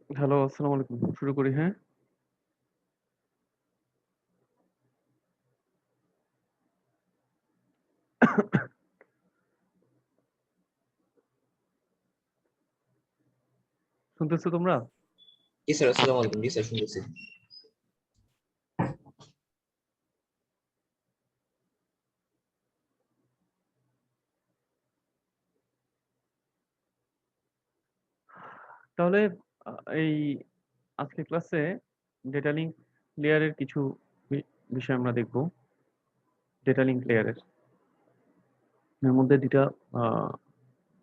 Hello, আসসালামু আলাইকুম। শুরু করি, হ্যাঁ? শুনতেছো তোমরা? জি স্যার, আসসালামু আলাইকুম। জি স্যার, শুনতেছি। তাহলে আ এই আজকের ক্লাসে ডেটা লিঙ্ক লেয়ারের কিছু বিষয় আমরা দেখব। ডেটা লিঙ্ক লেয়ারের। এর মধ্যে ২ টা আ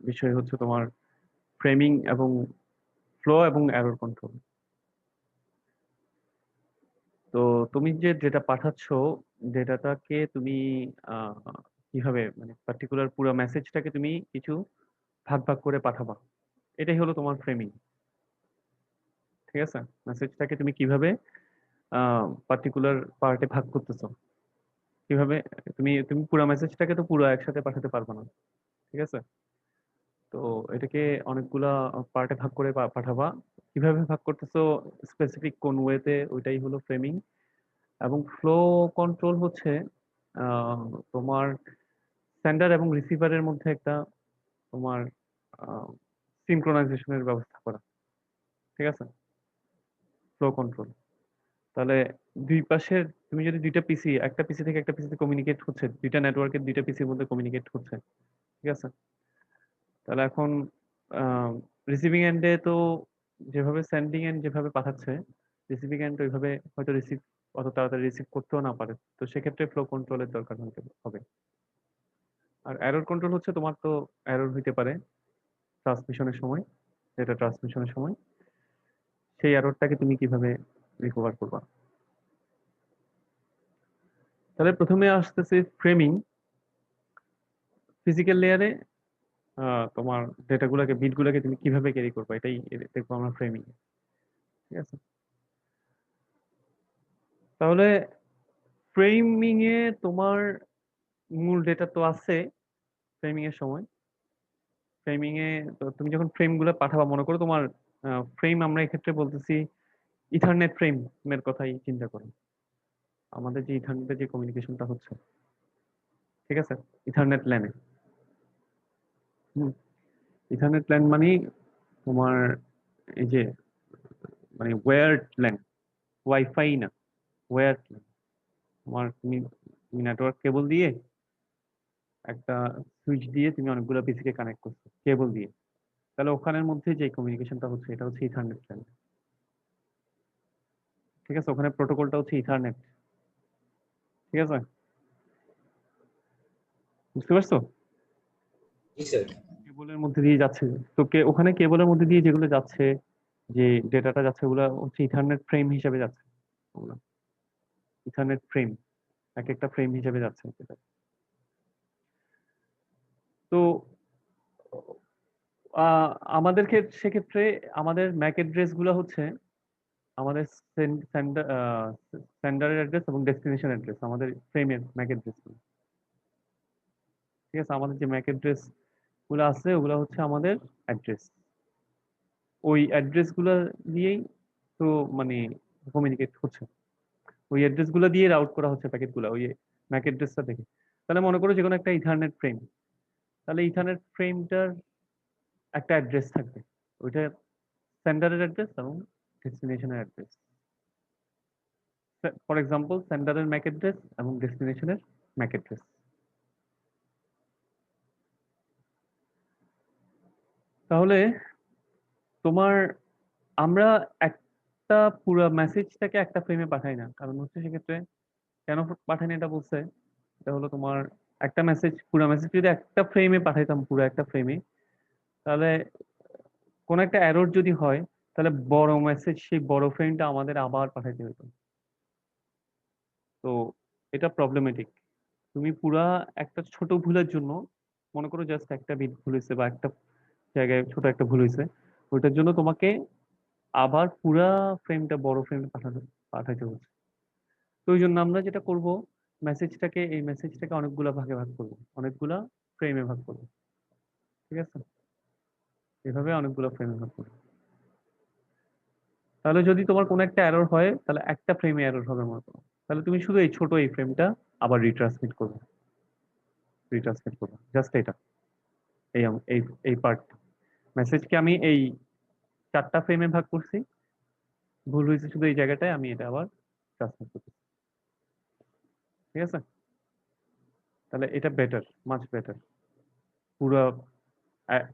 বিষয় হচ্ছে তোমার ফ্রেমিং এবং ফ্লো এবং এরর কন্ট্রোল। তো তুমি যে ডেটা পাঠাচ্ছ, ডেটাটাকে তুমি আ কিভাবে মানে পার্টিকুলার পুরা মেসেজটাকে তুমি কিছু ভাগ করে পাঠাবা। এটাই হলো তোমার ফ্রেমিং। ঠিক আছে? মেসেজটাকে তুমি কিভাবে আ পার্টিকুলার পার্টে ভাগ করতেছো। কিভাবে তুমি তুমি পুরা মেসেজটাকে তো পুরো একসাথে পাঠাতে পারবে না। ঠিক আছে? তো এটাকে অনেকগুলা পার্টে ভাগ করে পাঠাবা। কিভাবে ভাগ করতেছো স্পেসিফিক কোন ওয়েতে ওইটাই হলো ফ্রেমিং। এবং ফ্লো কন্ট্রোল হচ্ছে আ তোমার সেন্ডার এবং রিসিভারের মধ্যে একটা তোমার আ সিনক্রোনাইজেশন এর ব্যবস্থা করা। ঠিক আছে? Flow control. তাহলে ২ পাশের তুমি যদি ২ টা পিসি, একটা পিসি থেকে একটা পিসিতে কমিউনিকেট হচ্ছে, ২ টা নেটওয়ার্কের ২ টা পিসির মধ্যে কমিউনিকেট হচ্ছে। ঠিক আছে? তাহলে এখন আ রিসিভিং এন্ড এ তো যেভাবে সেন্ডিং এন্ড যেভাবে পাঠাচ্ছে, রিসিভিং এন্ড ওইভাবে হয়তো অত তাড়াতাড়ি রিসিভ করতেও না পারে। তো সেক্ষেত্রে ফ্লো কন্ট্রোল এর দরকার হতে হবে। আর এরর কন্ট্রোল হচ্ছে তোমার তো এরর হইতে পারে ট্রান্সমিশনের সময়, ডেটা ট্রান্সমিশনের সময়। সেই এররটাকে তুমি কিভাবে রিকভার করবা? তাহলে ১ম এ আসতেছে ফ্রেমিং। ফিজিক্যাল লেয়ারে তোমার ডেটা গুলাকে বিট গুলাকে তুমি কিভাবে ক্যারি করবা এটাই দেখবো আমরা ফ্রেমিং। ঠিক আছে? তাহলে ফ্রেমিং এ তোমার মূল ডেটা তো আছে ফ্রেমিং এর সময়। ফ্রেমিং এ তো তুমি যখন ফ্রেম গুলো পাঠাবা মনে করো তোমার ফ্রেম আমরা এক্ষেত্রে বলতেছি ইথারনেট ফ্রেম এর কথাই চিন্তা করো। আমাদের যে ইথারনেটে যে কমিউনিকেশনটা হচ্ছে, ঠিক আছে? ইথারনেট ল্যানে। হুম, ইথারনেট ল্যান মানে তোমার এই যে মানে ওয়্যার্ড ল্যান, ওয়াইফাই না, ওয়্যার্ড ল্যান। তোমার তুমি নেটওয়ার্ক কেবল দিয়ে একটা সুইচ দিয়ে তুমি অনেকগুলো পিসিকে কানেক্ট করছো কেবল দিয়ে। তাহলে ওখানের মধ্যে যে কমিউনিকেশনটা হচ্ছে এটা হচ্ছে ইথারনেট ল্যান। ঠিক আছে? ওখানে প্রোটোকলটা হচ্ছে ইথারনেট। ঠিক আছে? বুঝতে পারছো? জি স্যার। কেবলের মধ্যে দিয়ে যাচ্ছে। তো ওখানে কেবলের মধ্যে দিয়ে যেগুলো যাচ্ছে, যে ডেটাটা যাচ্ছে ওগুলা হচ্ছে ইথারনেট ফ্রেম হিসেবে যাচ্ছে। ওগুলা ইথারনেট ফ্রেম, এক একটা ফ্রেম হিসেবে যাচ্ছে এটা। তো আমাদের সেক্ষেত্রে আমাদের ম্যাক অ্যাড্রেস গুলো হচ্ছে আমাদের সেন্ডারের অ্যাড্রেস এবং ডেস্টিনেশন অ্যাড্রেস, আমাদের ফ্রেমের ম্যাক অ্যাড্রেস। ঠিক আছে? আমাদের যে ম্যাক অ্যাড্রেস গুলো আছে ওগুলো হচ্ছে আমাদের অ্যাড্রেস। ওই অ্যাড্রেস গুলো দিয়েই তো মানে কমিউনিকেট হচ্ছে। ওই অ্যাড্রেস গুলো দিয়ে রাউট করা হচ্ছে প্যাকেট গুলো ওই ম্যাক অ্যাড্রেসটা থেকে। তাহলে মনে করো যে কোনো একটা ইথারনেট ফ্রেম, তাহলে ইথারনেট ফ্রেমটার একটা অ্যাড্রেস থাকবে। ওইটা সেন্ডারের অ্যাড্রেস এবং ডেস্টিনেশনের অ্যাড্রেস। ফর এক্সাম্পল সেন্ডারের ম্যাক অ্যাড্রেস এবং ডেস্টিনেশনের ম্যাক অ্যাড্রেস। তাহলে তোমার আমরা একটা পুরো মেসেজটাকে একটা ফ্রেমে পাঠাই না, কারণ হচ্ছে সেক্ষেত্রে কেন পাঠাই না এটা বলছে, এটা হলো তোমার একটা মেসেজ, পুরো মেসেজ যদি একটা ফ্রেমে পাঠাইতাম, পুরো একটা ফ্রেমে, তাহলে কোন একটা এরর যদি হয় তাহলে বড় মেসেজ সেই বড় ফ্রেমটা আমাদের আবার পাঠাইতে হতো। তো এটা প্রবলেমেটিক। তুমি পুরা একটা ছোট ভুলের জন্য, মনে করো জাস্ট একটা বিট ভুল হয়েছে বা একটা জায়গায় ছোট একটা ভুল হয়েছে, ওইটার জন্য তোমাকে আবার পুরা ফ্রেমটা বড় ফ্রেমে পাঠাইতে হচ্ছে। তো ওই জন্য আমরা যেটা করব, এই মেসেজটাকে অনেকগুলা ভাগে ভাগ করবো, অনেকগুলা ফ্রেমে ভাগ করবো। ঠিক আছে? এভাবে অনেকগুলো ফ্রেমে ভাগ করবো। তাহলে যদি তোমার কোনো একটা এরর হয় তাহলে একটা ফ্রেমে এরর হবে মনে করো, তাহলে তুমি শুধু এই ছোট এই ফ্রেমটা আবার রিট্রান্সমিট করবে জাস্ট এটা, এই এই এই পার্ট মেসেজকে আমি এই 4টা ফ্রেমে ভাগ করছি, ভুল হয়েছে শুধু এই জায়গাটায়, আমি এটা আবার ট্রান্সমিট করছি। ঠিক আছে, তাহলে এটা বেটার, মাচ বেটার। পুরো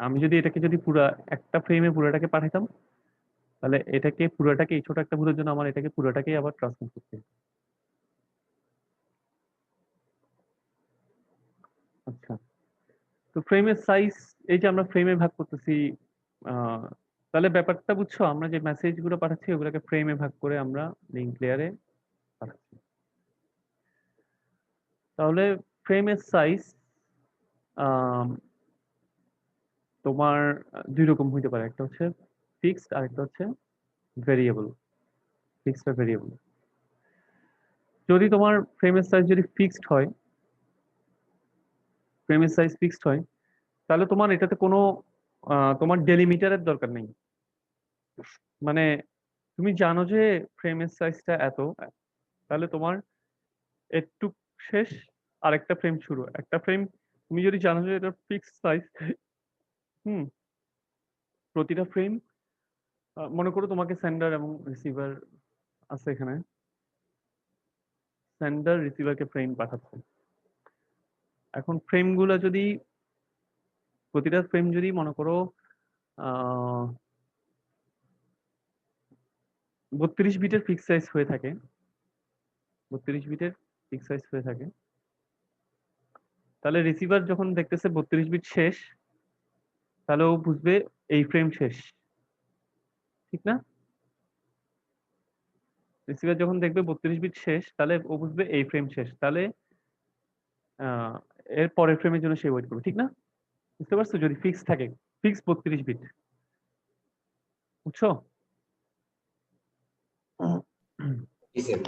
আমি যদি এটাকে যদি পুরো একটা ফ্রেমে পুরোটাকে পাঠাতাম, তাহলে এটাকে পুরোটাকে এই ছোট একটা ভুলের জন্য আমার এটাকে পুরোটাকেই আবার ট্রান্সমিট করতে হবে। আচ্ছা, তো ফ্রেমের সাইজ, এই যে আমরা ফ্রেমে ভাগ করতেছি, আহ, তাহলে ব্যাপারটা বুঝছো, আমরা যে মেসেজ গুলো পাঠাচ্ছি ওগুলোকে ফ্রেমে ভাগ করে আমরা লিঙ্ক লেয়ারে পাঠাচ্ছি। তাহলে ফ্রেমের সাইজ তোমার দুই রকম হইতে পারে, একটা হচ্ছে ফিক্সড আর একটা হচ্ছে ভেরিয়েবল। ফিক্সড আর ভেরিয়েবল। যদি তোমার ফ্রেমের সাইজ যদি ফিক্সড হয়, ফ্রেমের সাইজ ফিক্সড হয়, তাহলে তোমার এটাতে কোনো তোমার ডেলিমিটারের দরকার নেই। মানে তুমি জানো যে ফ্রেমের সাইজটা এত, তাহলে তোমার একটু শেষ, আরেকটা ফ্রেম শুরু, একটা ফ্রেম তুমি যদি জানো যে এটা ফিক্সড সাইজ, হুম, প্রতিটা ফ্রেম, মনে করো তোমাকে সেন্ডার এবং রিসিভার আছে এখানে, সেন্ডার রিসিভারকে ফ্রেম পাঠাচ্ছে। এখন ফ্রেমগুলো যদি, প্রতিটা ফ্রেম যদি মনে করো 32 বিটের ফিক্স সাইজ হয়ে থাকে, 32 বিটের ফিক্স সাইজ হয়ে থাকে, তাহলে রিসিভার যখন দেখতেছে 32 বিট শেষ, তাহলে ও বুঝবে এই ফ্রেম শেষ, ঠিক না? রিসিভার যখন দেখবে 32 বিট শেষ, তাহলে ও বুঝবে এই ফ্রেম শেষ, তাহলে আহ এর পরের ফ্রেমের জন্য সে ওয়েট করবে, ঠিক না? বুঝতে পারছো, যদি ফিক্স থাকে, ফিক্স 32 বিট, বুঝছো? জি স্যার।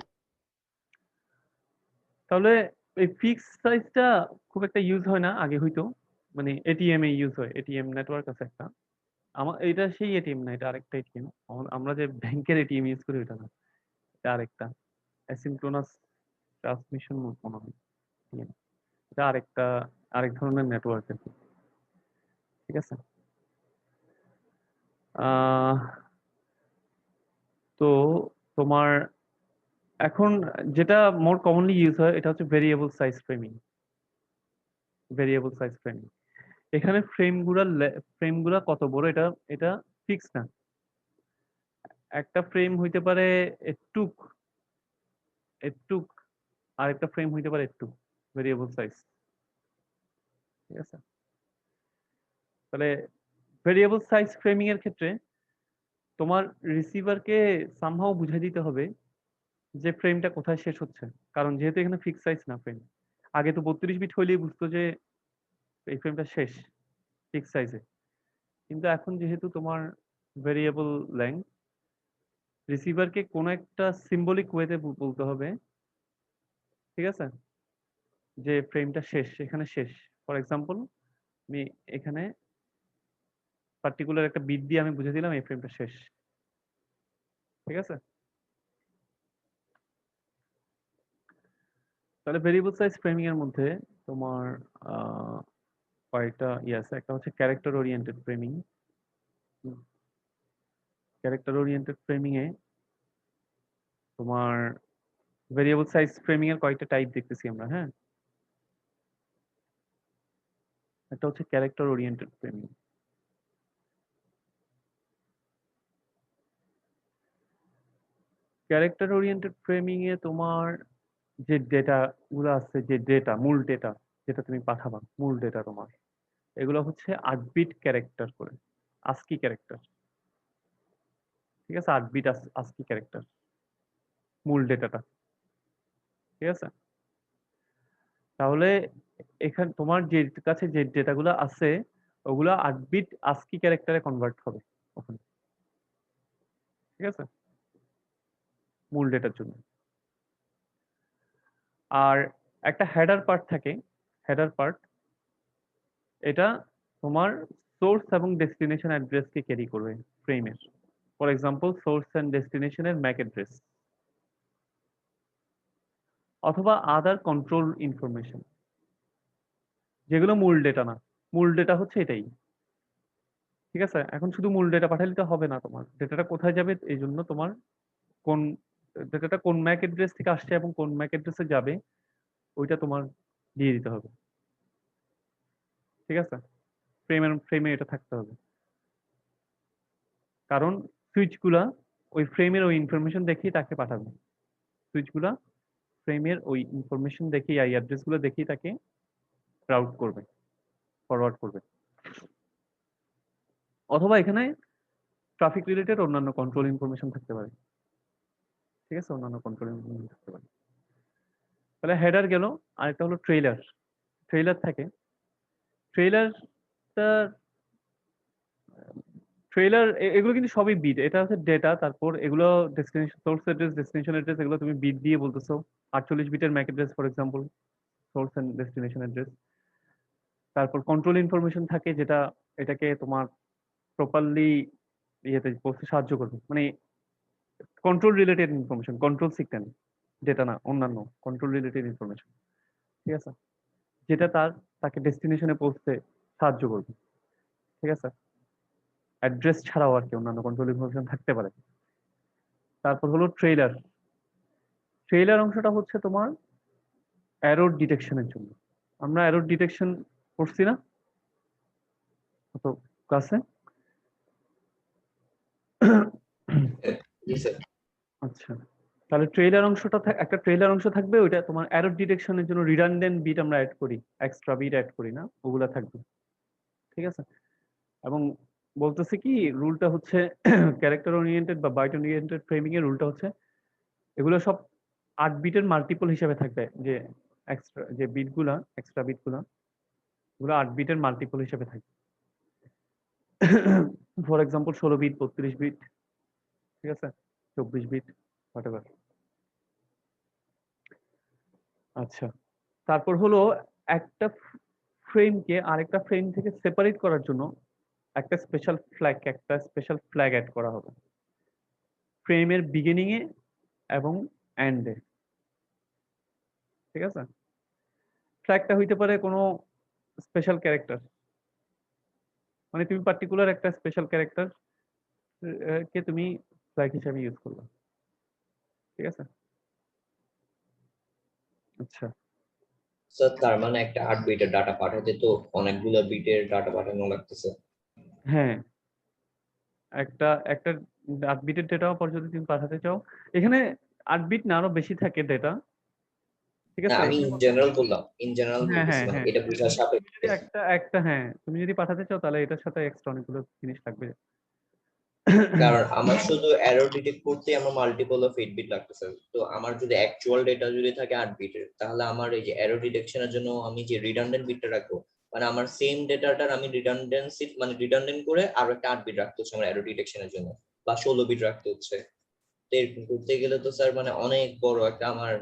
তাহলে এই ফিক্স সাইজটা খুব একটা ইউজ হয় না, আগে হইতো, মানে এটিএম এ ইউজ হয়, এটিএম নেটওয়ার্ক আছে একটা, আমার এটা সেই এটিএম না, এটা আরেকটা এটিএম। আমরা যে ব্যাংকের এটিএম ইউজ করি ওটা না, এটা আরেকটা অ্যাসিনক্রোনাস ট্রান্সমিশন মনে হয় ATM। এটা আরেকটা, আরেক ধরনের নেটওয়ার্ক আর কি। ঠিক আছে, আহ তো তোমার এখন যেটা মোর কমনলি ইউজ হয় এটা হচ্ছে variable size framing. Variable size framing, এখানে ফ্রেমগুলা কত বড়, এটা এটা ফিক্স না। একটা ফ্রেম হইতে পারে একটুক, একটুক, আর একটা ফ্রেম হইতে পারে একটুক, ভেরিয়েবল সাইজ। ঠিক আছে, তাহলে ভেরিয়েবল সাইজ ফ্রেমিং এর ক্ষেত্রে তোমার রিসিভারকে সামহাও বুঝাই দিতে হবে যে ফ্রেমটা কোথায় শেষ হচ্ছে, কারণ যেহেতু এখানে ফিক্স সাইজ না ফ্রেম, আগে তো 32 বিট হইলেই বুঝতো যে এই ফ্রেমটা শেষ ফিক্স সাইজে, কিন্তু এখন যেহেতু তোমার ভেরিয়েবল লেংথ, রিসিভারকে কোনো একটা সিম্বলিক ওয়েতে বলতে হবে, ঠিক আছে, যে ফ্রেমটা শেষ, এখানে শেষ। ফর এক্সাম্পল, আমি এখানে পার্টিকুলার একটা বিট দিয়ে আমি বুঝে দিলাম এই ফ্রেমটা শেষ। ঠিক আছে, তাহলে ভেরিয়েবল সাইজ ফ্রেমিং এর মধ্যে তোমার আহ কয়েকটা আছে, একটা হচ্ছে character oriented framing. Character oriented framing এ তোমার ভেরিয়েবল সাইজ ফ্রেমিং এর কয়েকটা টাইপ দেখতেছি আমরা, হ্যাঁ। একটা হচ্ছে character oriented framing. Character oriented framing এ তোমার যে ডেটা গুলো আছে, যে ডেটা, মূল ডেটা যেটা তুমি পাঠাবা, মূল ডেটা তোমার, এগুলো হচ্ছে 8 বিট ক্যারেক্টার করে, আস্কি ক্যারেক্টার। ঠিক আছে, 8 বিট আস্কি ক্যারেক্টার মূল ডেটাটা। ঠিক আছে, তাহলে এখানে তোমার যে কাছে যে ডেটাগুলো আছে ওগুলো 8 বিট আস্কি ক্যারেক্টারে কনভার্ট হবে ওখানে। ঠিক আছে, মূল ডেটার জন্য। আর একটা হেডার পার্ট থাকে, হেডার পার্ট, এটা তোমার সোর্স এবং ডেস্টিনেশন অ্যাড্রেসকে ক্যারি করবে ফ্রেমের। ফর এক্সাম্পল সোর্স অ্যান্ড ডেস্টিনেশনের ম্যাক অ্যাড্রেস অথবা আদার কন্ট্রোল ইনফরমেশন, যেগুলো মূল ডেটা না। মূল ডেটা হচ্ছে এটাই, ঠিক আছে? এখন শুধু মূল ডেটা পাঠালে তো হবে না, তোমার ডেটাটা কোথায় যাবে এই জন্য তোমার কোন ডেটাটা কোন ম্যাক অ্যাড্রেস থেকে আসছে এবং কোন ম্যাক অ্যাড্রেসে যাবে ওইটা তোমার দিয়ে দিতে হবে, ঠিক আছে? ফ্রেমে এটা থাকতে হবে, কারণ সুইচগুলা ওই ফ্রেমের ওই ইনফরমেশন দেখেই তাকে পাঠাবে। সুইচগুলা ফ্রেমের ওই ইনফরমেশন দেখেই আই অ্যাড্রেস গুলো দেখেই তাকে রাউট করবে, ফরওয়ার্ড করবে। অথবা এখানে ট্রাফিক রিলেটেড অন্যান্য কন্ট্রোল ইনফরমেশন থাকতে পারে, ঠিক আছে? অন্যান্য কন্ট্রোল ইনফরমেশন থাকতে পারে। তাহলে হেডার গেল, আরেকটা হলো ট্রেইলার। ট্রেইলার থাকে, ট্রেইলারটা ট্রেইলার এগুলো কিন্তু সবই বিট। এটা হচ্ছে ডেটা, তারপর এগুলো destination source address destination address এগুলো তুমি বিট দিয়ে বলতেছো। 48 বিটের MAC address for example, source and destination address. তারপর কন্ট্রোল ইনফরমেশন থাকে যেটা এটাকে তোমার প্রপারলি ইয়েতে পৌঁছতে সাহায্য করবে, মানে control related information, control signal, data না, অন্যান্য কন্ট্রোল রিলেটেড ইনফরমেশন, ঠিক আছে? যেটা তাকে ডেস্টিনেশনে পৌঁছতে সাহায্য করবে, ঠিক আছে? অ্যাড্রেস ছাড়াও আর কি অন্যান্য কন্ট্রোল ইনফরমেশন থাকতে পারে। তারপর হলো ট্রেইলার। ট্রেইলার অংশটা হচ্ছে তোমার এরর ডিটেকশনের জন্য। আমরা এরর ডিটেকশন করছি না কত ক্লাসে? জি স্যার। আচ্ছা, তাহলে ট্রেইলার অংশটা একটা ট্রেইলার অংশ থাকবে, ওইটা তোমার এরর ডিটেকশনের জন্য রিডান্ডেন্ট বিট আমরা অ্যাড করি, এক্সট্রা বিট অ্যাড করি না, ওগুলা থাকবে, ঠিক আছে? এবং বলতেছে কি রুলটা হচ্ছে ক্যারেক্টার ওরিয়েন্টেড বা বাইট ওরিয়েন্টেড ফ্রেমিং এর রুলটা হচ্ছে এগুলো সব 8 বিটের মাল্টিপল হিসেবে থাকবে, যে এক্সট্রা যে বিটগুলা এক্সট্রা বিটগুলা ওগুলো 8 বিটের মাল্টিপল হিসেবে থাকবে। ফর এক্সাম্পল 16 বিট, 32 বিট, ঠিক আছে? 24 বিট, হোয়াটএভার। আচ্ছা, তারপর হলো একটা ফ্রেমকে আরেকটা ফ্রেম থেকে সেপারেট করার জন্য একটা স্পেশাল ফ্ল্যাগ অ্যাড করা হবে ফ্রেমের বিগিনিং এ এবং এন্ডে, ঠিক আছে? ফ্ল্যাগটা হইতে পারে কোনো স্পেশাল ক্যারেক্টার, মানে তুমি পার্টিকুলার একটা স্পেশাল ক্যারেক্টার কে তুমি ফ্ল্যাগ হিসাবে ইউজ করবে, ঠিক আছে? আচ্ছা, স্যার তার মানে একটা 8 বিটের ডাটা পাঠাতে তো অনেকগুলো বিটের ডাটা পাঠানো লাগতেছে। হ্যাঁ, একটা একটা 8 বিটের ডেটাও পর যদি তুমি পাঠাতে চাও, এখানে 8 বিট না আরো বেশি থাকে ডেটা, ঠিক না আছে? আমি ইন জেনারেল বললাম, ইন জেনারেল হ্যাঁ বলতেছি, হ্যাঁ মানে হ্যাঁ, এটা বুঝার তুমি যদি সাপেক্ষে। একটা একটা হ্যাঁ, তুমি যদি পাঠাতে চাও তাহলে এটার সাথে এক্সট্রা অনেকগুলো জিনিস লাগবে। কারণ আমার শুধু এরর ডিটেক্ট করতে আমার মাল্টিপল অফ 8 বিট লাগতেছে। তো আমার যদি অ্যাকচুয়াল ডেটা যদি থাকে 8 বিটের, তাহলে আমার এই যে এরর ডিটেকশনের জন্য আমি যে রিডান্ডেন্ট বিটটা রাখবো, মানে আমার সেম ডেটাটার আমি রিডান্ডেন্সি মানে রিডান্ডেন্ট করে আরো একটা 8 বিট রাখতে হচ্ছে আমার এরর ডিটেকশনের জন্য, বা 16 বিট রাখতে হচ্ছে। তো এরকম করতে গেলে তো স্যার মানে অনেক বড় একটা আমার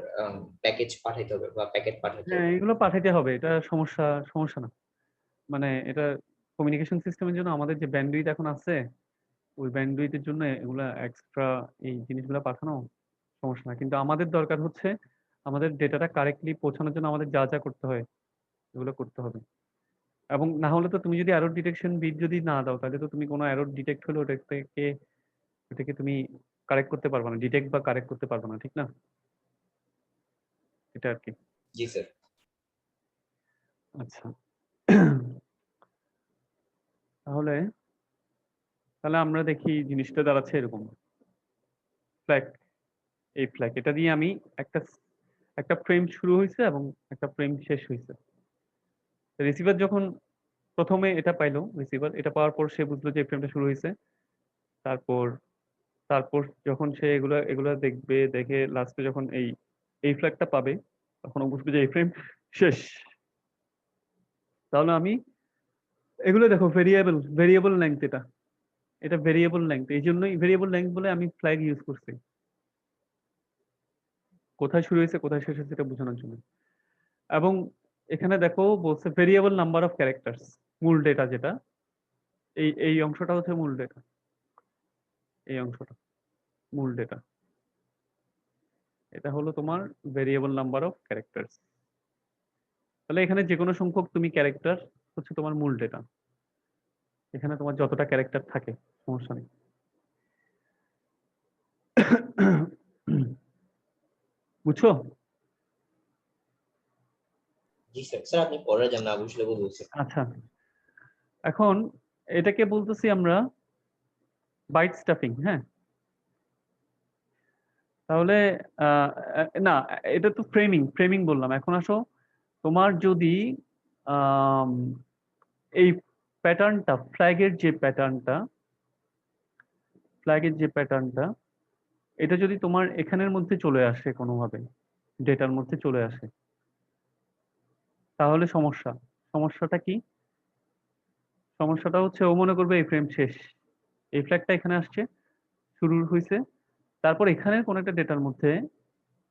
প্যাকেজ পাঠাইতে হবে বা প্যাকেট পাঠাইতে হ্যাঁ, হবে। এগুলো পাঠাইতে হবে, এটা সমস্যা না। মানে এটা কমিউনিকেশন সিস্টেমের জন্য আমাদের যে ব্যান্ডউইথ এখন আছে, ওই ব্যান্ডউইথের জন্য এগুলা এক্সট্রা এই জিনিসগুলো পাঠানো সমস্যা না। কিন্তু আমাদের দরকার হচ্ছে আমাদের ডেটাটা কারেক্টলি পৌঁছানোর জন্য আমাদের যা যা করতে হয় এগুলো করতে হবে। এবং না হলে তো তুমি যদি এরর ডিটেকশন বিট যদি না দাও তাহলে তো তুমি কোনো এরর ডিটেক্ট হলে ওটাকে তুমি কারেক্ট করতে পারবে না, ডিটেক্ট বা কারেক্ট করতে পারবে না, ঠিক না? এটা আর কি। জি স্যার। আচ্ছা, তাহলে তাহলে আমরা দেখি জিনিসটা দাঁড়াচ্ছে এরকম। ফ্ল্যাগ, এই ফ্ল্যাগ এটা দিয়ে আমি একটা একটা ফ্রেম শুরু হয়েছে এবং একটা ফ্রেম শেষ হয়েছে। রিসিভার যখন প্রথমে এটা পাইলো, রিসিভার এটা পাওয়ার পর সে বুঝলো যে ফ্রেমটা শুরু হয়েছে। তারপর তারপর যখন সে এগুলা এগুলা দেখবে, দেখে লাস্টে যখন এই ফ্ল্যাগটা পাবে তখন ও বুঝবে যে এই ফ্রেম শেষ। তাহলে আমি এগুলো দেখো ভেরিয়েবল লেংথ, এটা এটা ভেরিয়েবল লেংথ, এই জন্যই ভেরিয়েবল লেংথ বলে আমি ফ্ল্যাগ ইউজ করছি, কোথায় শুরু হয়েছে কোথায় শেষ হয়েছে এটা বোঝানোর জন্য। এবং এখানে দেখো বলছে ভেরিয়েবল নাম্বার অফ ক্যারেক্টার্স, মূল ডেটা যেটা এই এই অংশটা হচ্ছে মূল ডেটা। এই অংশটা মূল ডেটা। এটা হলো তোমার ভেরিয়েবল নাম্বার অফ ক্যারেক্টারস। তাহলে এখানে যে কোনো সংখ্যক তুমি ক্যারেক্টার হচ্ছে তোমার মূল ডেটা। এখানে তোমার যতটা ক্যারেক্টার থাকে সমস্যা নেই। বুঝছো? জি স্যার। স্যার আপনি পরে যান, না বুঝলে বলছেন। আচ্ছা, এখন এটাকে বলতেছি আমরা বাইট স্টাফিং। হ্যাঁ, তাহলে না, এটা তো ফ্রেমিং ফ্রেমিং বললাম। এখন আসো, তোমার যদি আম, এই প্যাটার্নটা, ফ্ল্যাগের যে প্যাটার্নটা, এটা যদি তোমার এখানের মধ্যে চলে আসে কোনোভাবে, ডেটার মধ্যে চলে আসে, তাহলে সমস্যাটা কি? সমস্যাটা হচ্ছে ও মনে করবে এই ফ্রেম শেষ, এই ফ্ল্যাগটা এখানে আসছে, শুরু হয়েছে, তারপর এখানের কোন একটা ডেটার মধ্যে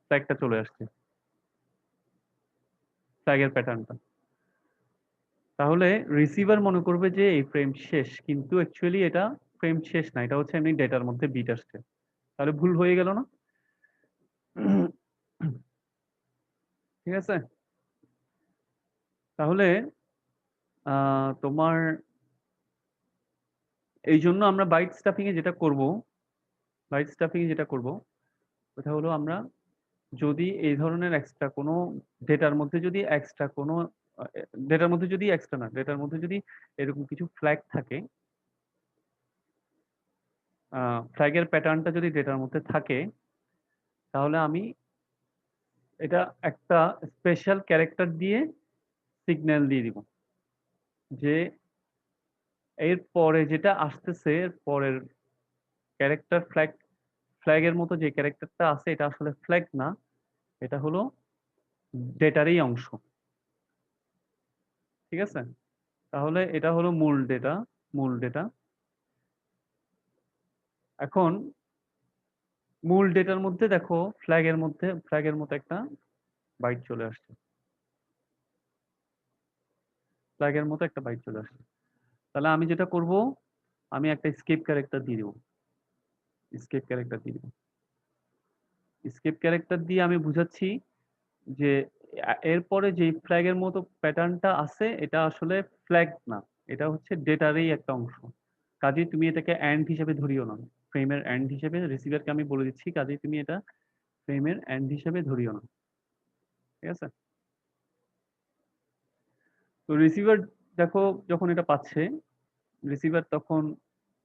ফ্ল্যাগটা চলে আসছে, ফ্ল্যাগের প্যাটার্নটা। তাহলে রিসিভার মনে করবে যে এই ফ্রেম শেষ, কিন্তু অ্যাকচুয়ালি এটা ফ্রেম শেষ না, এটা হচ্ছে এমনি ডেটার মধ্যে বিট আসছে। তাহলে ভুল হয়ে গেল না? ঠিক আছে। তাহলে তোমার এই জন্য আমরা বাইট স্টাফিং এ যেটা করব, ওটা হলো আমরা যদি এই ধরনের এক্সট্রা কোনো ডেটার মধ্যে যদি এক্সট্রা কোনো ডেটার মধ্যে যদি এক্সট্রা না ডেটার মধ্যে যদি এরকম কিছু ফ্ল্যাগ থাকে, ফ্ল্যাগের প্যাটার্নটা যদি ডেটার মধ্যে থাকে, তাহলে আমি এটা একটা স্পেশাল ক্যারেক্টার দিয়ে সিগন্যাল দিয়ে দিব যে এর পরে যেটা আসতেছে, এর পরের ক্যারেক্টার ফ্ল্যাগের মতো যে ক্যারেক্টারটা আছে, এটা আসলে ফ্ল্যাগ না, এটা হলো ডেটারই অংশ। ঠিক আছে। তাহলে এটা হলো মূল ডেটা। এখন মূল ডেটার মধ্যে দেখো, ফ্ল্যাগের মতো একটা বাইট চলে আসছে, তাহলে আমি যেটা করব, আমি একটা স্কেপ ক্যারেক্টার দিয়ে দেবো। স্কেপ ক্যারেক্টার দিয়ে দেবো স্কেপ ক্যারেক্টার দিয়ে আমি বুঝাচ্ছি যে এরপরে যে ফ্ল্যাগের মতো প্যাটার্নটা আছে, এটা আসলে ফ্ল্যাগ না, এটা হচ্ছে ডেটারই একটা অংশ। কাজেই তুমি এটাকে অ্যান্ড হিসেবে ধরিও না, ফ্রেমের অ্যান্ড হিসেবে। রিসিভারকে আমি বলে দিচ্ছি, কাজেই তুমি এটা ফ্রেমের অ্যান্ড হিসেবে ধরিও না। ঠিক আছে। তো রিসিভার দেখো, যখন এটা পাচ্ছে, রিসিভার তখন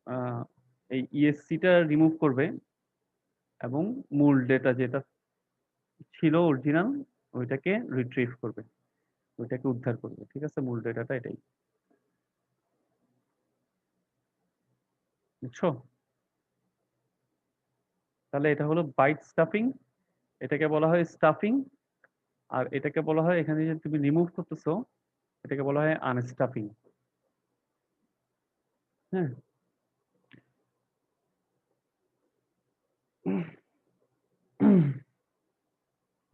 আহ, এই ইএসসিটা রিমুভ করবে এবং মূল ডেটা যেটা ছিল অরিজিনাল, ওইটাকে রিট্রিভ করবে, ওইটাকে উদ্ধার করবে। ঠিক আছে, মূল ডেটাটা এটাই। বুঝছো? তাহলে এটা হলো বাইট স্টাফিং, এটাকে বলা হয় স্টাফিং। আর এটাকে বলা হয়, এখানে যে তুমি রিমুভ করতেছো, এটাকে বলা হয় আনস্টাফিং। হ্যাঁ।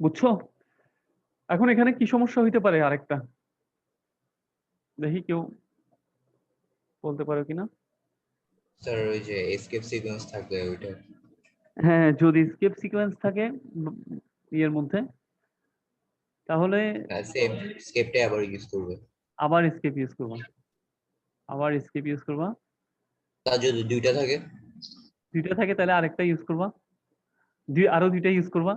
বুঝছো? এখন এখানে কি সমস্যা হইতে পারে আরেকটা, দেখি কেউ বলতে পারো কিনা। স্যার ওই যে এসকেপ সিকোয়েন্স থাকবে ওইটা। হ্যাঁ, যদি স্কেপ সিকোয়েন্স থাকে ইয়ের মধ্যে, তাহলে সেম স্কেপটাই আবার ইউজ করবে। আবার স্কেপ ইউজ করবা। তা যদি দুইটা থাকে? দুইটা থাকে তাহলে আরেকটা ইউজ করবা, আরো দুইটা ইউজ করবা,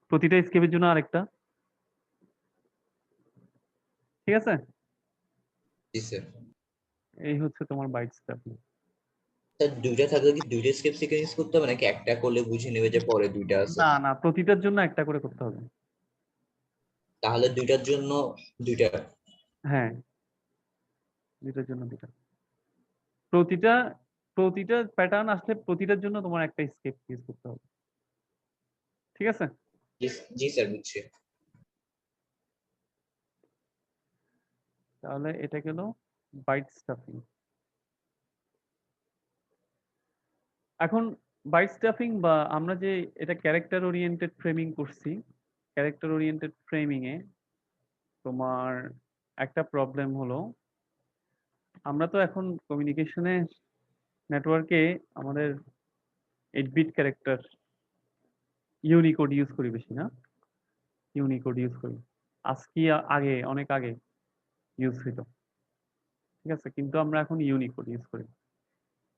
প্রতিটা স্কেপের জন্য আরেকটা। ঠিক আছে। জি স্যার। এই হচ্ছে তোমার বাইট স্টাফিং। স্যার দুইটা থাকলে কি দুইটা স্কেপ সিকোয়েন্স ইউজ করতে হবে, নাকি একটা করলে বুঝে নেবে যে পরে দুইটা আছে? না না, প্রতিটার জন্য একটা করে করতে হবে। তাহলে দুইটার জন্য দুইটা। হ্যাঁ, দুইটার জন্য দুইটা। প্রতিটা প্রতিটা প্যাটার্ন আসলে প্রতিটার জন্য তোমার একটা স্কেপ ইউজ করতে হবে। ঠিক আছে। জি। জি স্যার, বুঝছি। তাহলে এটা গেল বাইট স্টাফিং। এখন বাইট স্টাফিং বা আমরা যে এটা ক্যারেক্টার ওরিয়েন্টেড ফ্রেমিং করছি, ক্যারেক্টার ওরিয়েন্টেড ফ্রেমিং এ তোমার একটা প্রবলেম হলো, আমরা তো এখন কমিউনিকেশনে, নেটওয়ার্কে আমাদের 8 বিট ক্যারেক্টার ইউনিকোড ইউজ করি বেশি না, ইউনিকোড ইউজ করি। আজকি আগে অনেক আগে ইউজ হইতো, ঠিক আছে, কিন্তু আমরা এখন ইউনিকোড ইউজ করি।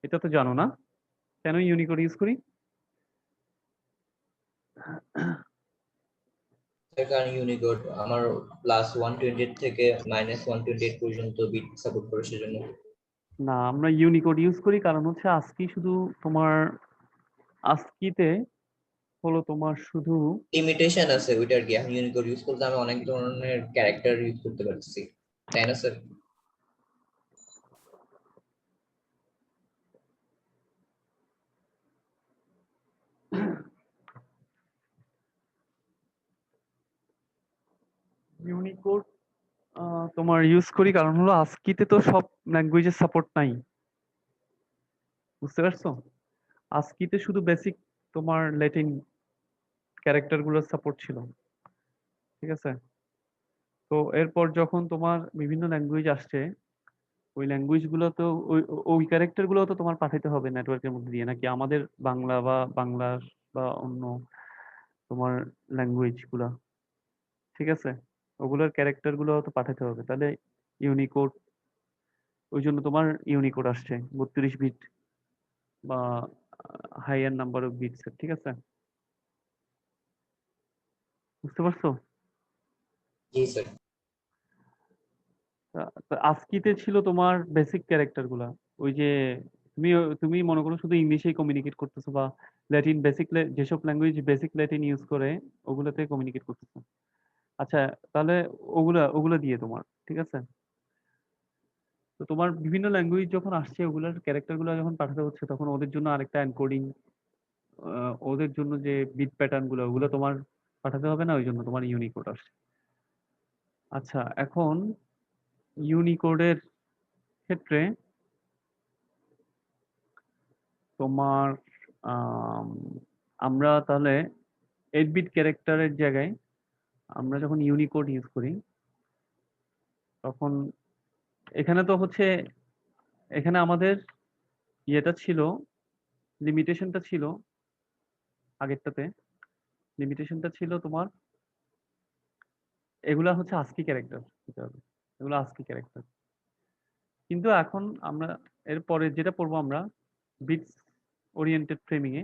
এটা তো জানো না কেন ইউনিকোড ইউজ করি? এর কারণ ইউনিকোড আমার +128 থেকে -128 পর্যন্ত বিট সাপোর্ট করে সেজন্য। না, আমরা ইউনিকোড ইউজ করি কারণ হচ্ছে আজকি শুধু তোমার আজকিতে হলো তোমার শুধু লিমিটেশন আছে ওইটার কি, আমি ইউনিকোড ইউজ করতে আমি অনেক ধরনের ক্যারেক্টার ইউজ করতে পারছি, তাই না স্যার? ইউনিকোড তোমার ইউজ করি কারণ হলো আজকিতে তো সব ল্যাঙ্গুয়েজের সাপোর্ট নাই, বুঝতে পারছো? আজকিতে শুধু বেসিক তোমার ল্যাটিন ক্যারেক্টার গুলোর সাপোর্ট ছিল, ঠিক আছে। তো এরপর যখন তোমার বিভিন্ন ল্যাঙ্গুয়েজ আসছে, ওই ল্যাঙ্গুয়েজ গুলো তো ওই ক্যারেক্টার গুলো তো তোমার পাঠাতে হবে নেটওয়ার্কের মধ্যে দিয়ে, নাকি আমাদের বাংলা বা বাংলার বা অন্য তোমার ল্যাঙ্গুয়েজ গুলা, ঠিক আছে, ওগুলোর ক্যারেক্টার গুলো তো পাঠাতে হবে, তাহলে ইউনিকোড, ওই জন্য তোমার ইউনিকোড আসছে 32 বিট বা হাইয়ার নাম্বার অফ বিটস, ঠিক আছে, বুঝতে পারছো? জি স্যার। আস্কিতে ছিল তোমার বেসিক ক্যারেক্টার গুলা, ওই যে তুমি তুমি মনে করো শুধু ইংলিশেই কমিউনিকেট করতেছো বা ল্যাটিন বেসিক, যেসব ল্যাঙ্গুয়েজ বেসিক ল্যাটিন ইউজ করে ওগুলাতে কমিউনিকেট করতেছো। আচ্ছা, তাহলে ওগুলা ওগুলা দিয়ে তোমার, ঠিক আছে। তো তোমার বিভিন্ন ল্যাঙ্গুয়েজ যখন আসছে ওগুলার ক্যারেক্টার গুলো যখন পাঠাতে হচ্ছে তখন ওদের জন্য আরেকটা এনকোডিং, ওদের জন্য যে বিট প্যাটার্ন গুলো ওগুলো তোমার পাঠাতে হবে না, ওই জন্য তোমার ইউনিকোড আসছে। আচ্ছা, এখন ইউনিকোডের ক্ষেত্রে তোমার আম, আমরা তাহলে 8 বিট ক্যারেক্টারের জায়গায় আমরা যখন ইউনিকোড ইউজ করি তখন এখানে তো হচ্ছে, এখানে আমাদের ইয়েটা ছিল, লিমিটেশনটা ছিল আগেরটাতে, লিমিটেশনটা ছিল তোমার এগুলা হচ্ছে আস্কি ক্যারেক্টার, এগুলো আস্কি ক্যারেক্টার। কিন্তু এখন আমরা এরপরে যেটা পড়বো আমরা বিটস ওরিয়েন্টেড ফ্রেমিং এ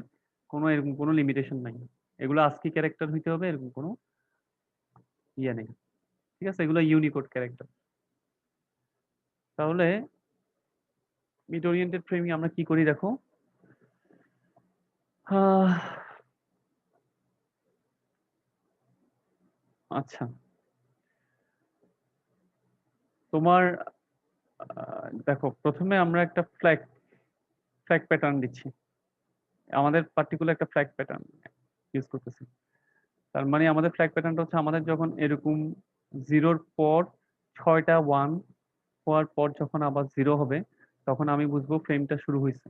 কোনো এরকম কোনো লিমিটেশন নাই, এগুলো আস্কি ক্যারেক্টার হইতে হবে এরকম কোনো ইয়ে নেই, ঠিক আছে, এগুলো ইউনিকোড ক্যারেক্টার। তাহলে বিট ওরিয়েন্টেড ফ্রেমিং আমরা কি করি দেখো, আহ, আচ্ছা, তোমার দেখো প্রথমে আমরা একটা ফ্ল্যাগ ফ্ল্যাগ প্যাটার্ন দিচ্ছি, আমাদের পার্টিকুলার একটা ফ্ল্যাগ প্যাটার্ন ইউজ করতেছি। তার মানে আমাদের ফ্ল্যাগ প্যাটার্নটা হচ্ছে আমাদের যখন এরকম জিরোর পর 6টা 1 হওয়ার পর যখন আবার 0 হবে তখন আমি বুঝবো ফ্রেমটা শুরু হয়েছে,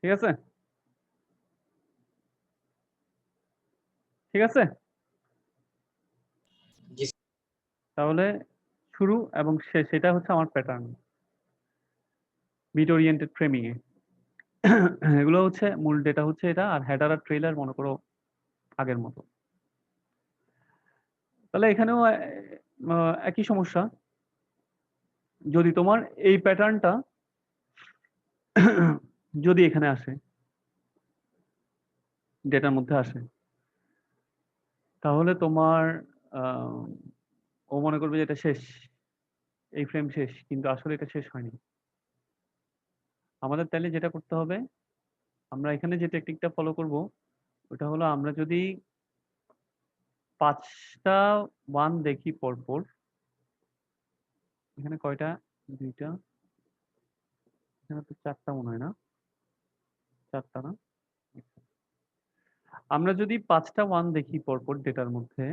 ঠিক আছে, ঠিক আছে। জি তাহলে শুরু এবং শেষ সেটা হচ্ছে আমার প্যাটার্ন বিট ওরিয়েন্টেড ফ্রেমিং এ। এগুলো হচ্ছে মূল ডেটা হচ্ছে এটা, আর হেডার আর ট্রেলার মনে করো আগের মতো। তাহলে এখানেও একই সমস্যা, যদি তোমার এই প্যাটার্নটা যদি এখানে আসে, ডেটার মধ্যে আসে, তাহলে তোমার আহ, ও মনে করবে যে এটা শেষ, এই ফ্রেম শেষ, কিন্তু আসলে এটা শেষ হয়নি। আমাদের তাহলে যেটা করতে হবে, আমরা এখানে যে টেকনিকটা ফলো করব ওটা হলো আমরা যদি 5টা 1 দেখি পরপর, এখানে কয়টা, 2টা, এখানে তো 4টা মনে হয় না, 4টা না, আমরা যদি 5টা 1 দেখি পরপর ডেটার মধ্যে,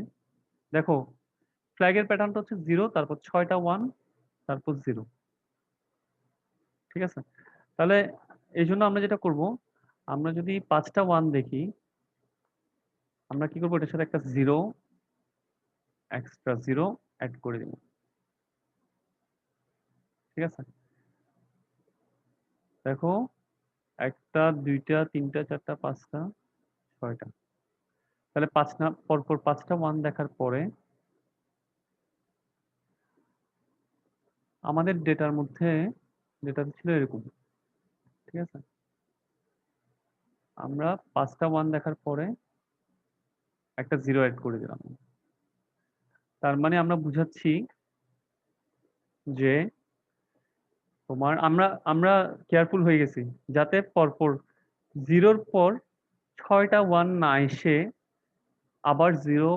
দেখো ফ্ল্যাগের প্যাটার্নটা হচ্ছে 0, তারপর 6টা 1, তারপর 0, ঠিক আছে। তাহলে এই জন্য আমরা যেটা করব, আমরা যদি 5টা 1 দেখি, আমরা কি করবো, এটার সাথে একটা 0 এক্সট্রা 0 অ্যাড করে দিব, ঠিক আছে। দেখো একটা, দুইটা, তিনটা, চারটা, পাঁচটা, ছয়টা। তাহলে পাঁচটা পরপর 5টা 1 দেখার পরে আমাদের ডেটার মধ্যে ডেটা ছিল এরকম। ঠিক আছে? আমরা 5টা 1 দেখার পরে একটা 0 এড করে দিলাম। তার মানে আমরা বুঝাচ্ছি যে তোমার আমরা আমরা কেয়ারফুল হয়ে গেছি যাতে পরপর 0 পর 6টা 1 না এসে আবার 0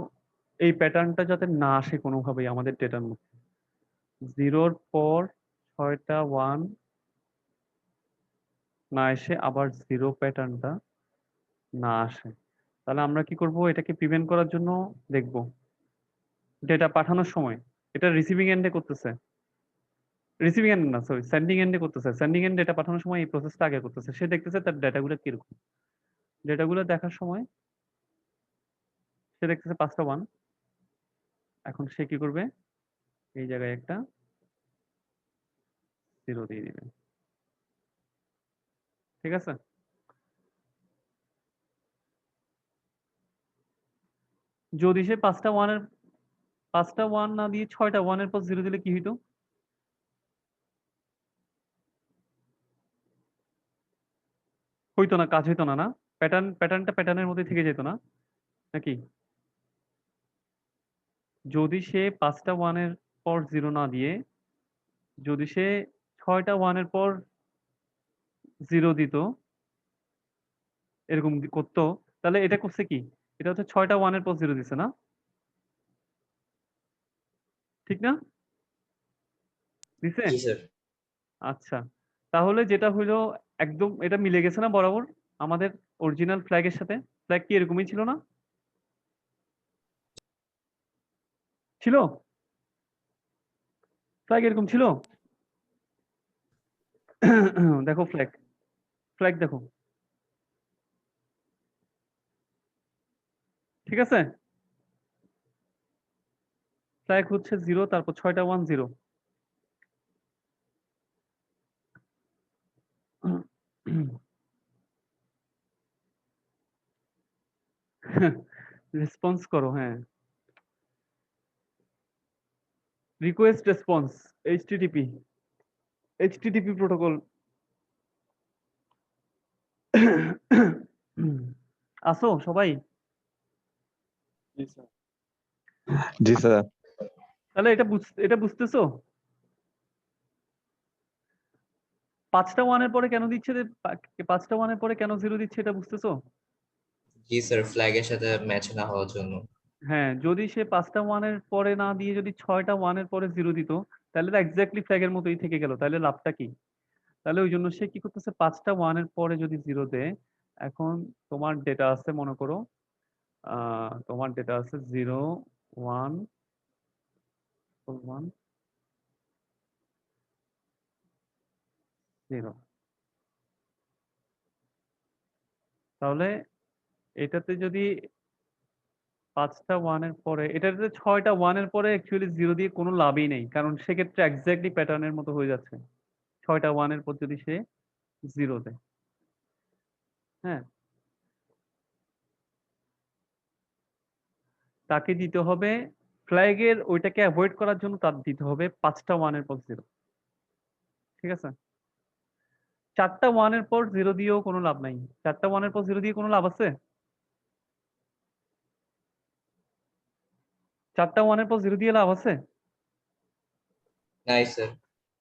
এই প্যাটার্নটা যাতে না আসে কোনোভাবেই আমাদের ডেটার মধ্যে। 0 পর 6টা 1 না এসে আবার 0 প্যাটার্নটা না আসে। তাহলে আমরা কি করব? এটাকে প্রিভেন্ট করার জন্য দেখব ডেটা পাঠানোর সময় এটা রিসিভিং এন্ডে করতেছে। রিসিভিং এন্ড না, সরি, সেন্ডিং এন্ডে করতেছে। সেন্ডিং এন্ড ডেটা পাঠানোর সময় এই প্রসেসটা আগে করতেছে। সে দেখতেছে তার ডেটাগুলো কিরকম। ডেটাগুলো দেখার সময় সে দেখতেছে 5টা 1। এখন সে কি করবে? এই জায়গায় একটা 0 দিয়ে দিবে। ঠিক আছে? যদি সে 5টা 1 না দিয়ে 6টা 1 এর পর 0 দিলে কি হইতো? হইতো না, কাজ হইতো না, না? প্যাটার্নটা প্যাটার্নের মধ্যে থেকে যেত না? নাকি? যদি সে 5টা 1 এর পর 0 না দিয়ে যদি সে 6টা 1 এর পর 0 দিত, এরকম করতো, তাহলে এটা করছে কি? এটা হচ্ছে 6টা 1 এর পর 0 দিছে, না? ঠিক না? দিছে? জি স্যার। আচ্ছা। তাহলে যেটা হইলো একদম এটা মিলে গেছে না বরাবর আমাদের অরিজিনাল ফ্ল্যাগ এর সাথে? ফ্ল্যাগ কি এরকমই ছিল না? ছিল? ফ্ল্যাগ এরকম ছিল? দেখো ফ্ল্যাগ। ফ্ল্যাগ দেখো। ঠিক আছে? ফ্ল্যাগ হচ্ছে 0 তারপর 6টা 1 0। রেসপন্স করো, হ্যাঁ। Request response, HTTP. HTTP protocol. আসো সবাই? জি স্যার। তাহলে এটা বুঝতেছো? 5টা 1 এর পরে কেন দিচ্ছে 5টা 1 এর পরে কেন 0 দিচ্ছে এটা বুঝতেছো? জি স্যার, ফ্ল্যাগের সাথে ম্যাচ না হওয়ার জন্য। হ্যাঁ, যদি সে 5টা 1 এর পরে না দিয়ে যদি 6টা 1 এর পরে 0 দিত, তাহলে তো এক্স্যাক্টলি ফ্ল্যাগের মতোই থেকে গেল। তাহলে লাভটা কি? তাহলে ওই জন্য সে কি করতেছে? 5টা 1 এর পরে যদি 0 দেয়, এখন তোমার ডেটা আছে মনে করো, তোমার ডেটা আছে 0 1 1 0। তাহলে এটাতে যদি 5টা 1 এর পরে এটাতে 6টা 1 এর পরে অ্যাকচুয়ালি 0 দিয়ে কোনো লাভই নেই, কারণ সেক্ষেত্রে এক্স্যাক্টলি প্যাটার্নের মতো হয়ে যাচ্ছে। 6টা 1 এর পর যদি সে 0 দেয়, হ্যাঁ, তাকে দিতে হবে ফ্ল্যাগের ওইটাকে অ্যাভয়েড করার জন্য তার দিতে হবে 5টা 1 এর পর 0। ঠিক আছে? 4টা 1 এর পর 0 দিয়েও কোনো লাভ নাই। 4টা 1 এর পর 0 দিয়ে কোনো লাভ আছে? 4টা 1 এর পর 0 দিয়ে লাভ আছে? নাই স্যার,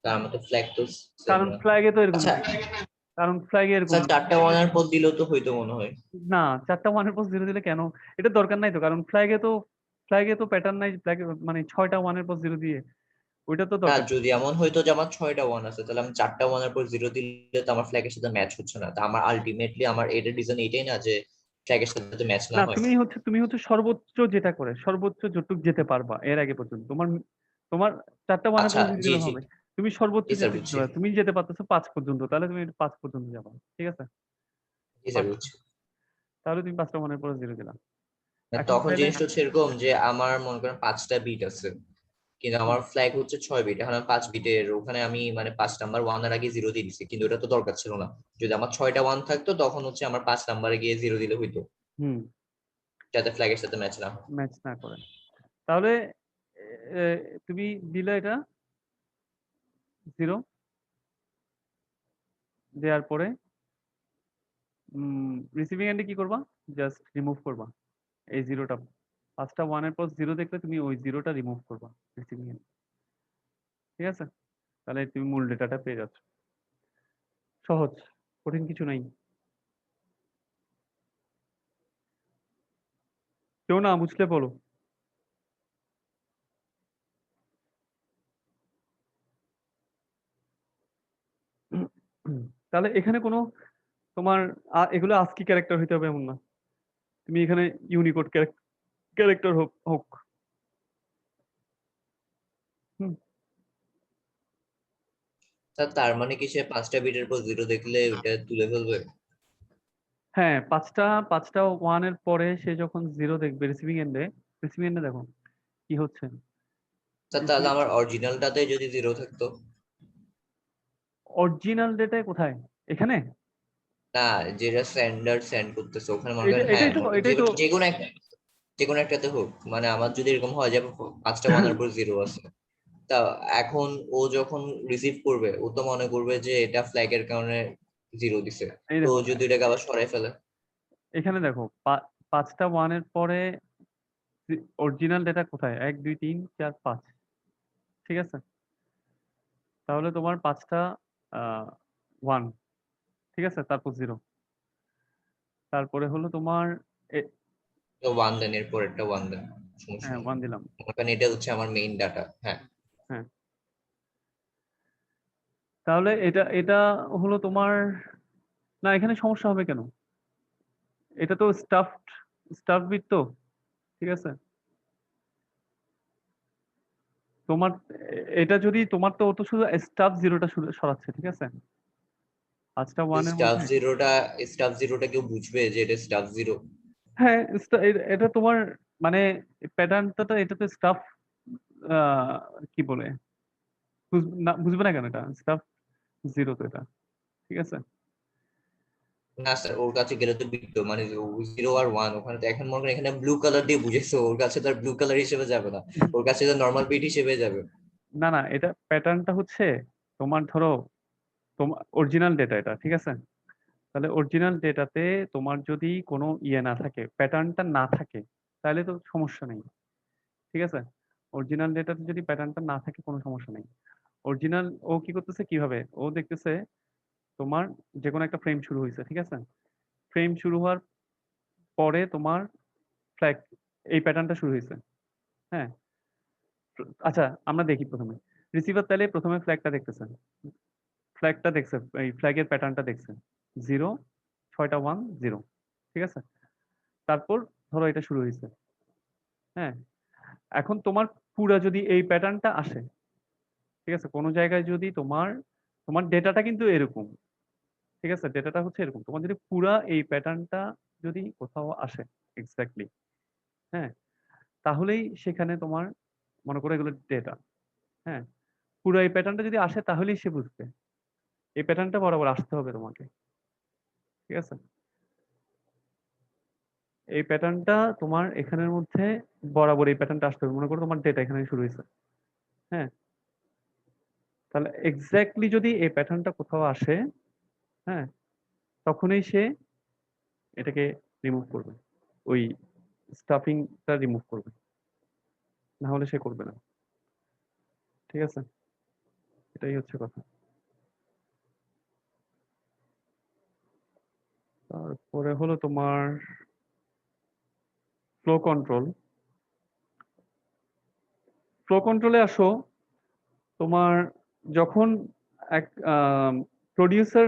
তার মতো ফ্ল্যাগ তো সেম কারণ না। ফ্ল্যাগে তো এরকম আচ্ছা না। কারণ ফ্ল্যাগে এরকম স্যার, না। 4টা 1 এর পর দিলেও তো হইতো মনে হয়। না, 4টা 1 এর পর 0 দিলে কেন? এটা দরকার নাই তো, কারণ ফ্ল্যাগে তো প্যাটার্ন নাই, ফ্ল্যাগে মানে 6টা 1 এর পর 0 দিয়ে ওইটা তো না, দরকার নেই। যদি এমন হইতো যে আমার 6টা 1 আছে, তাহলে আমি 4টা 1 এর পর 0 দিলে তো আমার ফ্ল্যাগের সাথে ম্যাচ হচ্ছে না। তা আমার আলটিমেটলি আমার এটার রিজন এটাই না যে ফ্ল্যাগের সাথে ম্যাচ না না, হয়। তুমি হচ্ছে সর্বোচ্চ যেটা করে সর্বোচ্চ যতটুক যেতে পারবা এর আগে পর্যন্ত তোমার 4টা 1 এর আচ্ছা, পর 0 জি দিলে জি। হবে। তুমি সর্বোচ্চ জি স্যার, যেতে বুঝছি। পারবে, তুমি যেতে পারতেছো 5 পর্যন্ত, তাহলে তুমি 5 পর্যন্ত যাবা। ঠিক আছে? জি স্যার, পারছো। বুঝছি। তাহলে তুমি 5টা 1 এর পর 0 দিলা। না, এখন তখন তাহলে জিনিসটা হচ্ছে এরকম যে আমার মনে করেন 5টা বিট আছে, কিন্তু আমার ফ্ল্যাগ হচ্ছে 6 বিট, এখন আমি 5 বিটের ওখানে আমি মানে 5 নাম্বার 1 এর আগে 0 দিয়ে দিছি, কিন্তু এটা তো দরকার ছিল না। যদি আমার 6টা 1 থাকতো তখন হচ্ছে আমার 5 নাম্বারে গিয়ে 0 দিলে হইতো, হুম, যাতে ফ্ল্যাগের সাথে ম্যাচ না হয়। ম্যাচ না করে। তাহলে এ তুমি দিলে এটা 0 দেওয়ার পরে রিসিভিং এন্ডে কি করবা? জাস্ট রিমুভ করবা এই 0টা। 5টা 1 এর পর 0 দেখলে তুমি ওই 0টা রিমুভ করবা রিসিভিং এন্ড। ঠিক আছে? তাহলে তুমি মূল ডেটাটা পেয়ে যাচ্ছ। সহজ, কঠিন কিছু নাই। কেউ না বুঝলে বলো। তাহলে এখানে কোনো তোমার এগুলো ASCII ক্যারেক্টার হইতে হবে এমন না। তুমি এখানে ইউনিকোড ক্যারেক্টার হোক হোক। হুম, তার মানে কি সে 5টা বিটের পর 0 দেখলে ওটা তুলে ফেলবে? হ্যাঁ, 5টা 1 এর পরে সে যখন 0 দেখবে রিসিভিং এন্ডে দেখো কি হচ্ছে। তাহলে রিসিভিং আমার অরিজিনালটাতে যদি 0 থাকতো? অরিজিনাল ডেটায় কোথায়? এখানে? না, যেটা সেন্ডার সেন্ড করতেছে ওখানে মনে করেন, হ্যাঁ এটাই তো মনে করেন এটাই তো যে কোনো একটাতে হোক, মানে আমার যদি এরকম হয় যে 5টা 1 এর পর 0 আছে, তা এখন ও যখন রিসিভ করবে ও তো মনে করবে যে এটা ফ্ল্যাগের কারণে 0 দিছে। এই তো দেখো ও যদি এটাকে আবার সরাই ফেলে? এখানে দেখো 5টা 1 এর পরে অরিজিনাল ডেটা কোথায়? 1 2 3 4 5। ঠিক আছে? তাহলে তোমার 5টা 1, ঠিক আছে? তারপর 0, তারপরে হলো তোমার এ- তো 1 দেন, এরপর একটা 1 দেন, সমস্যা হ্যাঁ নেই। 1 দিলাম। মনে করেন এটা হচ্ছে আমার মেইন ডাটা, হ্যাঁ। হ্যাঁ, তাহলে এটা এটা হলো তোমার, না এখানে সমস্যা হবে কেন? এটা তো স্টাফ বিট তো, ঠিক আছে? তোমার এটা যদি তোমার তো ও তো শুধু স্টাফ 0টা সরাচ্ছে, ঠিক আছে? 5টা 1 এর স্টাফ মধ্যে জিরোটা স্টাফ জিরোটা কেউ বুঝবে যে এটা স্টাফ জিরো? হ্যাঁ এটা তোমার মানে প্যাটার্নটা তো এটা তো স্টাফ কি বলে বুঝবে না কেন? এটা স্টাফ 0 তো এটা, ঠিক আছে? না স্যার, ওর কাছে গেলে তো বিট, মানে 0 আর 1 ওখানে তো এখন মনে করেন এখানে ব্লু কালার দিয়ে বুঝেছো, ওর কাছে তো আর ব্লু কালার হিসেবে যাবে না, ওর কাছে তো নর্মাল বিট হিসেবে যাবে। না না, এটা প্যাটার্নটা হচ্ছে তোমার ধরো তোমার অরিজিনাল ডেটা এটা, ঠিক আছে? তাহলে অরিজিনাল ডেটাতে তোমার যদি কোনো ইয়ে না থাকে, প্যাটার্নটা না থাকে, তাহলে তো সমস্যা নেই, ঠিক আছে? অরিজিনাল ডেটাতে যদি প্যাটার্নটা না থাকে কোনো সমস্যা নেই। অরিজিনাল ও কি করতেছে কিভাবে? ও দেখতেছে তোমার যে কোনো একটা ফ্রেম শুরু হয়েছে, ঠিক আছে? ফ্রেম শুরু হওয়ার পরে তোমার ফ্ল্যাগ এই প্যাটার্নটা শুরু হয়েছে। হ্যাঁ, আচ্ছা আমরা দেখি প্রথমে রিসিভার তাহলে প্রথমে ফ্ল্যাগটা দেখছে, এই ফ্ল্যাগের প্যাটার্নটা দেখছে 0 6টা 1 0, ঠিক আছে? তারপর ধরো এটা শুরু হয়েছে। হ্যাঁ, এখন তোমার পুরা যদি এই প্যাটার্নটা আসে, ঠিক আছে? কোনো জায়গায় যদি তোমার তোমার ডেটাটা কিন্তু এরকম, ঠিক আছে? ডেটাটা হচ্ছে এরকম, তোমার যদি পুরা এই প্যাটার্নটা যদি কোথাও আসে এক্স্যাক্টলি, হ্যাঁ, তাহলেই সেখানে তোমার মনে করো এগুলো ডেটা। হ্যাঁ, পুরো এই প্যাটার্নটা যদি আসে তাহলেই সে বুঝবে এই প্যাটার্নটা বরাবর আসতে হবে তোমাকে, ঠিক আছে? এই প্যাটার্নটা তোমার এখানের মধ্যে বরাবর এই প্যাটার্নটা আসতে হবে। মনে করো তোমার ডেটা এখানে শুরু হয়েছে। হ্যাঁ, তাহলে এক্স্যাক্টলি যদি এই প্যাটার্নটা কোথাও আসে, হ্যাঁ, তখনই সে এটাকে রিমুভ করবে, ওই স্টাফিংটা রিমুভ করবে, না হলে সে করবে না, ঠিক আছে? এটাই হচ্ছে কথা। তারপরে হলো তোমার ফ্লো কন্ট্রোল। ফ্লো কন্ট্রোলে আসো তোমার যখন এক প্রডিউসার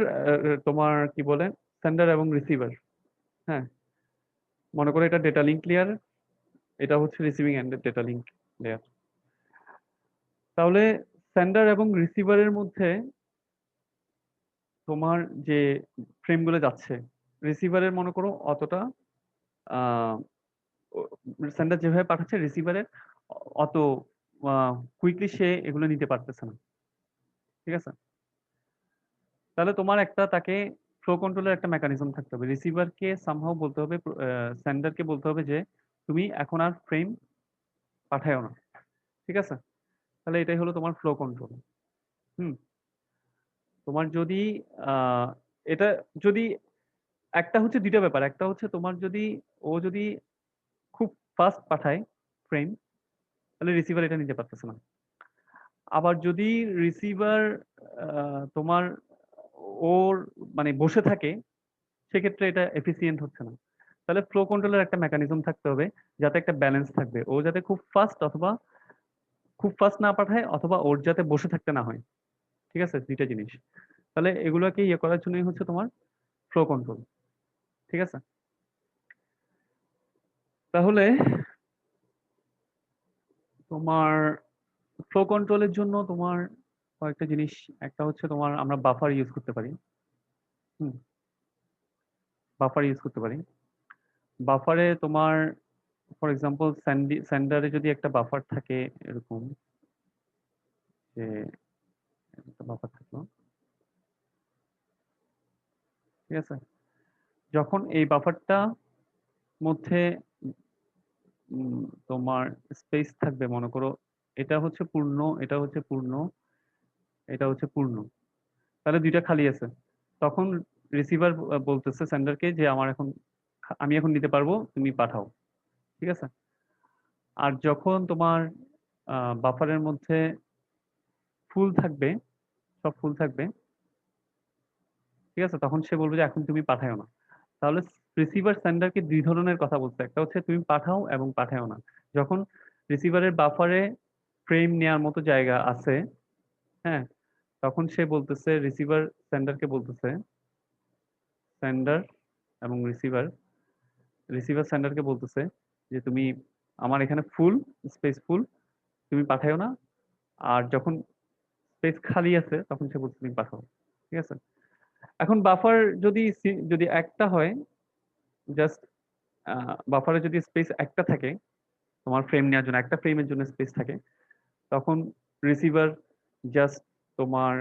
তোমার কি বলে সেন্ডার এবং রিসিভার, হ্যাঁ, মনে করো এটা ডেটা লিঙ্ক লেয়ার, এটা হচ্ছে রিসিভিং এন্ডের ডেটা লিঙ্ক লেয়ার। তাহলে সেন্ডার এবং রিসিভারের মধ্যে তোমার যে ফ্রেমগুলো যাচ্ছে, রিসিভারের মনে করো অতটা সেন্ডার যেভাবে পাঠাচ্ছে রিসিভারের অত কুইকলি সে এগুলো নিতে পারতেছে না। ঠিক আছে? তাহলে তোমার একটা তাকে ফ্লো কন্ট্রোলের একটা মেকানিজম থাকতে হবে। রিসিভারকে সামহাউ বলতে হবে, সেন্ডারকে বলতে হবে যে তুমি এখন আর ফ্রেম পাঠায়ও না। ঠিক আছে? তাহলে এটাই হলো তোমার ফ্লো কন্ট্রোল। হুম। তোমার যদি আহ, এটা যদি একটা হচ্ছে দুইটা ব্যাপার, একটা হচ্ছে তোমার যদি ও যদি খুব ফাস্ট পাঠায় ফ্রেম, তাহলে রিসিভার এটা নিতে পারতেছে না। আবার যদি রিসিভার তোমার ওর মানে বসে থাকে, সেক্ষেত্রে এটা এফিসিয়েন্ট হচ্ছে না। তাহলে ফ্লো কন্ট্রোলের একটা মেকানিজম থাকতে হবে যাতে একটা ব্যালেন্স থাকবে, ও যাতে খুব ফাস্ট অথবা খুব ফাস্ট না পাঠায়, অথবা ওর যাতে বসে থাকতে না হয়। ঠিক আছে, দুইটা জিনিস। তাহলে এগুলোকে ইয়ে করার জন্যই হচ্ছে তোমার ফ্লো কন্ট্রোল। ঠিক আছে? তাহলে তোমার ফ্লো কন্ট্রোলের জন্য তোমার কয়েকটা জিনিস, একটা হচ্ছে তোমার আমরা বাফার ইউজ করতে পারি। হুম, বাফার ইউজ করতে পারি। বাফারে তোমার ফর এক্সাম্পল সেন্ডারে যদি একটা বাফার থাকে এরকম, যে একটা বাফার থাকলো, ঠিক আছে? যখন এই বাফারটা মধ্যে তোমার স্পেস থাকবে, মনে করো এটা হচ্ছে পূর্ণ, এটা হচ্ছে পূর্ণ, এটা হচ্ছে পূর্ণ, তাহলে দুইটা খালি আছে। তখন রিসিভার বলতেছে সেন্ডারকে যে আমার এখন আমি এখন নিতে পারবো, তুমি পাঠাও। ঠিক আছে? আর যখন তোমার বাফারের মধ্যে ফুল থাকবে, সব ফুল থাকবে, ঠিক আছে, তখন সে বলবে যে এখন তুমি পাঠাও না। তাহলে রিসিভার সেন্ডারকে দুই ধরনের কথা বলছে, একটা হচ্ছে তুমি পাঠাও এবং পাঠাও না। যখন রিসিভারের বাফারে ফ্রেম নেওয়ার মতো জায়গা আছে, হ্যাঁ, তখন সে বলতেছে, রিসিভার সেন্ডারকে বলতেছে, সেন্ডার এবং রিসিভার, রিসিভার সেন্ডারকে বলতেছে যে তুমি আমার এখানে ফুল স্পেস ফুল, তুমি পাঠাও না। আর যখন স্পেস খালি আছে তখন সে বলছে তুমি পাঠাও। ঠিক আছে? এখন বাফার যদি যদি একটা হয়, জাস্ট বাফারে যদি স্পেস একটা থাকে, তোমার ফ্রেম নেওয়ার জন্য একটা ফ্রেমের জন্য স্পেস থাকে, তখন রিসিভার জাস্ট তোমার